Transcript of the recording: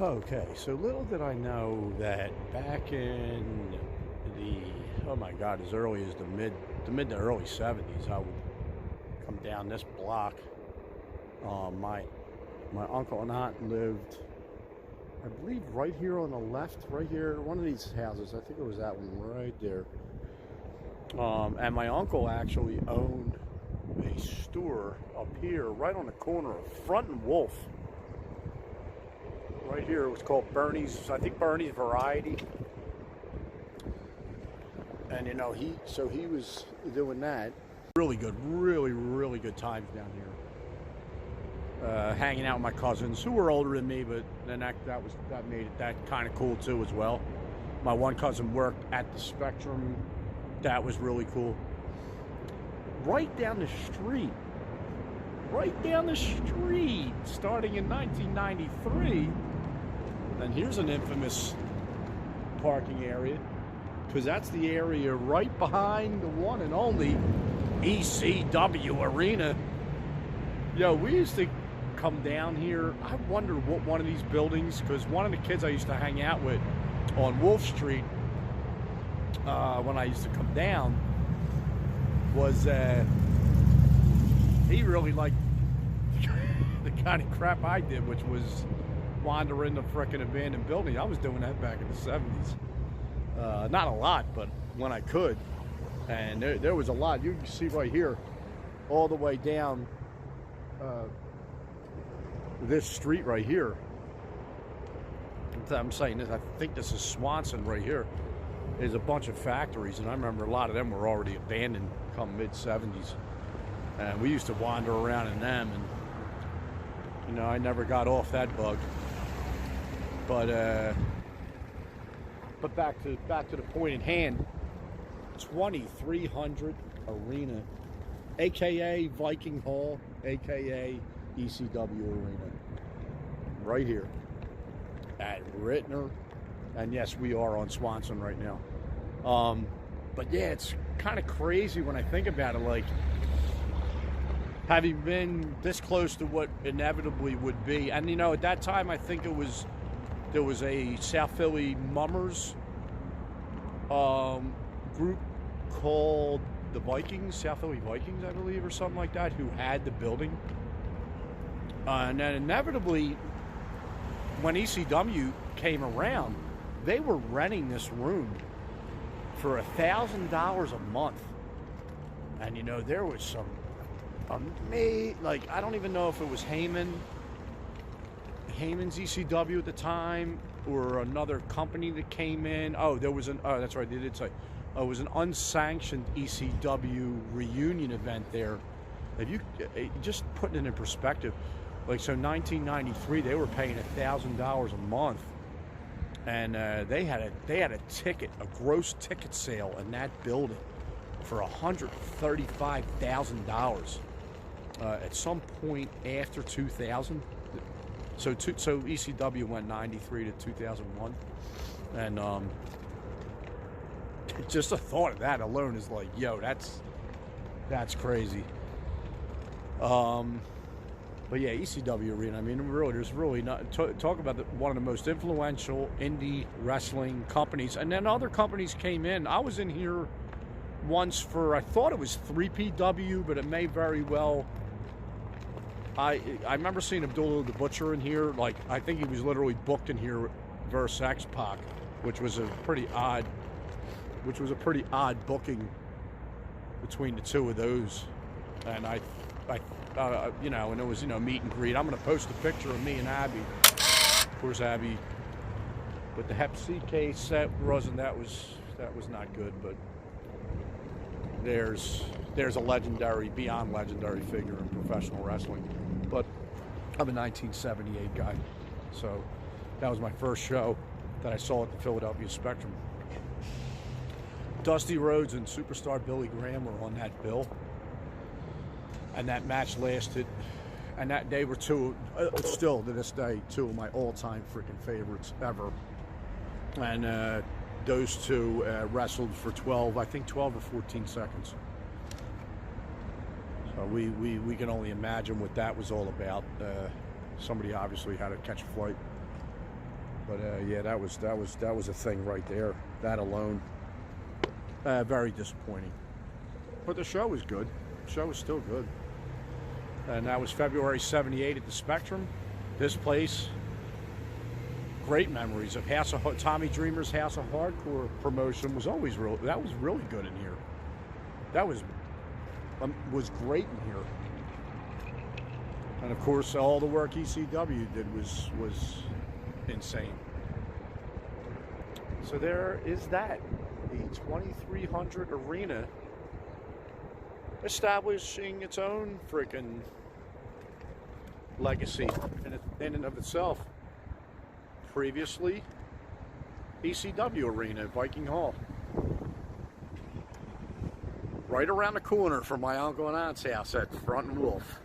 Okay, so little did I know that back in the oh my God, as early as the mid to early '70s, I would come down this block. My uncle and aunt lived, I believe, right here on the left, right here, one of these houses. I think it was that one right there. And my uncle actually owned a store up here, right on the corner of Front and Wolf. Right here, it was called Bernie's. I think Bernie's Variety. And he was doing that. Really good, really good times down here. Hanging out with my cousins who were older than me, but then that made it that kind of cool too as well. My one cousin worked at the Spectrum. That was really cool. Right down the street, starting in 1993. And here's an infamous parking area, because that's the area right behind the one and only ECW Arena. Yo, we used to come down here. I wonder what one of these buildings, because one of the kids I used to hang out with on Wolf Street when I used to come down was he really liked the kind of crap I did, which was wander in the frickin' abandoned building. I was doing that back in the '70s. Not a lot, but when I could. And there was a lot. You can see right here, all the way down this street right here. I'm saying this, I think this is Swanson right here. There's a bunch of factories, and I remember a lot of them were already abandoned come mid-'70s. And we used to wander around in them, and I never got off that bug. But back to the point at hand. 2300 Arena, aka Viking Hall, aka ECW Arena, right here at Rittner. And yes, we are on Swanson right now. But yeah, it's kind of crazy when I think about it. Like, having been this close to what inevitably would be, and at that time, I think there was a South Philly Mummers group called the Vikings, South Philly Vikings, I believe, or something like that, who had the building. And then inevitably, when ECW came around, they were renting this room for $1,000 a month. And there was some amazing, like, I don't even know if it was Heyman's ECW at the time, or another company that came in. Oh, that's right, they did say, it was an unsanctioned ECW reunion event there. If you just putting it in perspective, like, so 1993, they were paying $1,000 a month, and they had a ticket, a gross ticket sale in that building for $135,000 at some point after 2000. So ECW went 93 to 2001, and just the thought of that alone is like, yo, that's crazy. But yeah, ECW Arena. I mean, really, there's really not talk about one of the most influential indie wrestling companies, and then other companies came in. I was in here once for, I thought it was 3PW, but it may very well. I remember seeing Abdullah the Butcher in here. Like, I think he was literally booked in here versus X-Pac, which was a pretty odd booking between the two of those. And and it was, meet and greet. I'm going to post a picture of me and Abby. Of course, Abby with the Hep C case, that was not good, but there's a legendary, beyond legendary figure in professional wrestling. But I'm a 1978 guy, so that was my first show that I saw at the Philadelphia Spectrum. Dusty Rhodes and Superstar Billy Graham were on that bill, and that match lasted, and that they were still to this day, two of my all-time freaking favorites ever. And those two wrestled for 12 or 14 seconds. So we can only imagine what that was all about. Somebody obviously had to catch a flight. But yeah, that was a thing right there. That alone, very disappointing. But the show was good. The show was still good. And that was February '78 at the Spectrum. This place, great memories of Tommy Dreamer's House of Hardcore promotion was always real. That was really good in here. That was great in here. And of course, all the work ECW did was insane. So there is that, the 2300 Arena establishing its own freaking legacy in and of itself. Previously, ECW Arena, Viking Hall. Right around the corner from my uncle and aunt's house at Front and Wolf.